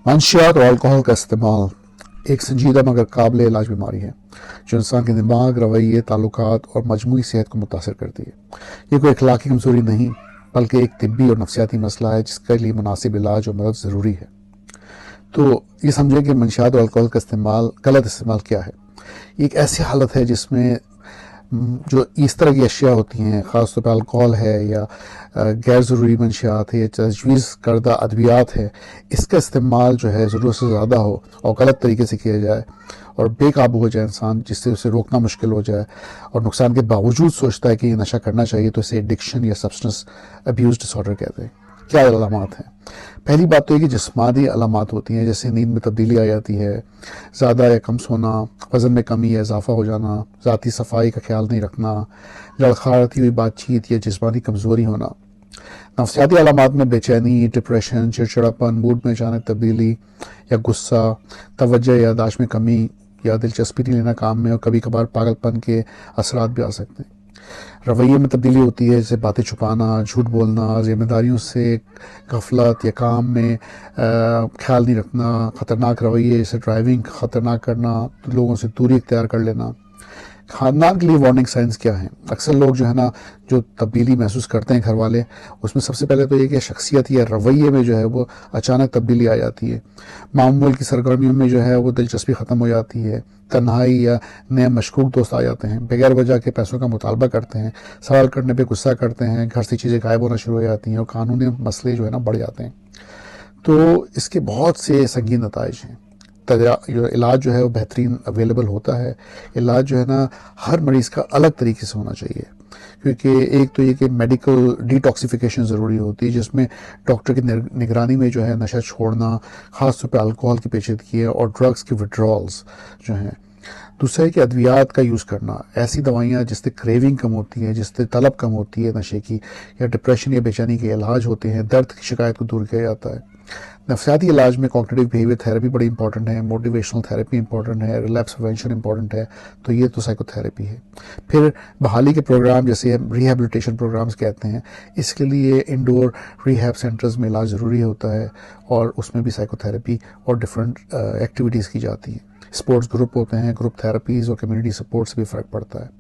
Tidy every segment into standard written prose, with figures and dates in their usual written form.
منشیات اور الکحل کا استعمال ایک سنجیدہ مگر قابل علاج بیماری ہے جو انسان کے دماغ، رویے، تعلقات اور مجموعی صحت کو متاثر کرتی ہے۔ یہ کوئی اخلاقی کمزوری نہیں بلکہ ایک طبی اور نفسیاتی مسئلہ ہے جس کے لیے مناسب علاج اور مدد ضروری ہے۔ تو یہ سمجھیں کہ منشیات اور الکحل کا غلط استعمال کیا ہے۔ یہ ایک ایسی حالت ہے جس میں جو اس طرح کی اشیاء ہوتی ہیں، خاص طور پہ الکحل ہے یا غیر ضروری منشیات ہے یا تجویز کردہ ادویات ہے، اس کا استعمال جو ہے ضرورت سے زیادہ ہو اور غلط طریقے سے کیا جائے اور بے قابو ہو جائے انسان، جس سے اسے روکنا مشکل ہو جائے اور نقصان کے باوجود سوچتا ہے کہ یہ نشہ کرنا چاہیے، تو اسے ایڈکشن یا سبسٹنس ابیوز ڈس آرڈر کہتے ہیں۔ کیا علامات ہیں؟ پہلی بات تو یہ کہ جسمانی علامات ہوتی ہیں، جیسے نیند میں تبدیلی آ جاتی ہے، زیادہ یا کم سونا، وزن میں کمی یا اضافہ ہو جانا، ذاتی صفائی کا خیال نہیں رکھنا، لڑکھڑاتی ہوئی بات چیت یا جسمانی کمزوری ہونا۔ نفسیاتی علامات میں بے چینی، ڈپریشن، چڑچڑاپن، موڈ میں اچانک تبدیلی یا غصہ، توجہ یا یادداشت میں کمی یا دلچسپی نہیں لینا کام میں، اور کبھی کبھار پاگل پن کے اثرات بھی آ سکتے ہیں۔ رویے میں تبدیلی ہوتی ہے، جیسے باتیں چھپانا، جھوٹ بولنا، ذمہ داریوں سے غفلت یا کام میں خیال نہیں رکھنا، خطرناک رویے جیسے ڈرائیونگ خطرناک کرنا، لوگوں سے دوری اختیار کر لینا۔ خاندان کے لیے وارننگ سائنس کیا ہیں؟ اکثر لوگ جو ہے نا جو تبدیلی محسوس کرتے ہیں گھر والے، اس میں سب سے پہلے تو یہ کہ شخصیت یا رویے میں جو ہے وہ اچانک تبدیلی آ جاتی ہے، معمول کی سرگرمیوں میں جو ہے وہ دلچسپی ختم ہو جاتی ہے، تنہائی یا نئے مشکوک دوست آ جاتے ہیں، بغیر وجہ کے پیسوں کا مطالبہ کرتے ہیں، سوال کرنے پہ غصہ کرتے ہیں، گھر سے چیزیں غائب ہونا شروع ہو جاتی ہیں اور قانونی مسئلے جو ہے نا بڑھ جاتے ہیں۔ تو اس کے بہت سے سنگین نتائج ہیں۔ علاج جو ہے وہ بہترین اویلیبل ہوتا ہے۔ علاج جو ہے نا ہر مریض کا الگ طریقے سے ہونا چاہیے، کیونکہ ایک تو یہ کہ میڈیکل ڈیٹاکسیفیکیشن ضروری ہوتی ہے، جس میں ڈاکٹر کی نگرانی میں جو ہے نشہ چھوڑنا، خاص طور پہ الکحل کی پیچیدگی اور ڈرگس کی وڈرالز جو ہیں۔ دوسرا ہے کہ ادویات کا یوز کرنا، ایسی دوائیاں جس سے کریونگ کم ہوتی ہے، جس سے طلب کم ہوتی ہے نشے کی، یا ڈپریشن یا بے چینی کے علاج ہوتے ہیں، درد کی شکایت کو دور کیا جاتا ہے۔ نفسیاتی علاج میں کوگنیٹو بیہیویئر تھراپی بڑی امپورٹنٹ ہے، موٹیویشنل تھراپی امپورٹنٹ ہے، ریلیپس پریونشن امپورٹنٹ ہے، تو یہ تو سائیکو تھراپی ہے۔ پھر بحالی کے پروگرام جیسے ریہیبلیٹیشن پروگرامز کہتے ہیں، اس کے لیے انڈور ریہیب سینٹرز میں علاج ضروری ہوتا ہے، اور اس میں بھی سائیکو تھراپی اور ڈفرینٹ ایکٹیویٹیز کی جاتی ہیں۔ اسپورٹس گروپ ہوتے ہیں، گروپ تھراپیز اور کمیونٹی سپورٹ سے بھی فرق پڑتا ہے۔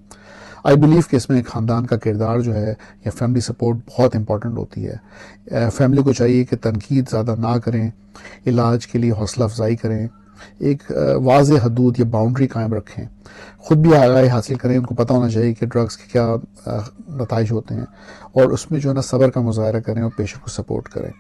آئی بلیو کہ اس میں خاندان کا کردار جو ہے یا فیملی سپورٹ بہت امپورٹنٹ ہوتی ہے۔ فیملی کو چاہیے کہ تنقید زیادہ نہ کریں، علاج کے لیے حوصلہ افزائی کریں، ایک واضح حدود یا باؤنڈری قائم رکھیں، خود بھی آگاہی حاصل کریں، ان کو پتہ ہونا چاہیے کہ ڈرگس کے کیا نتائج ہوتے ہیں، اور اس میں جو ہے نا صبر کا مظاہرہ کریں اور پیشنٹ کو سپورٹ کریں۔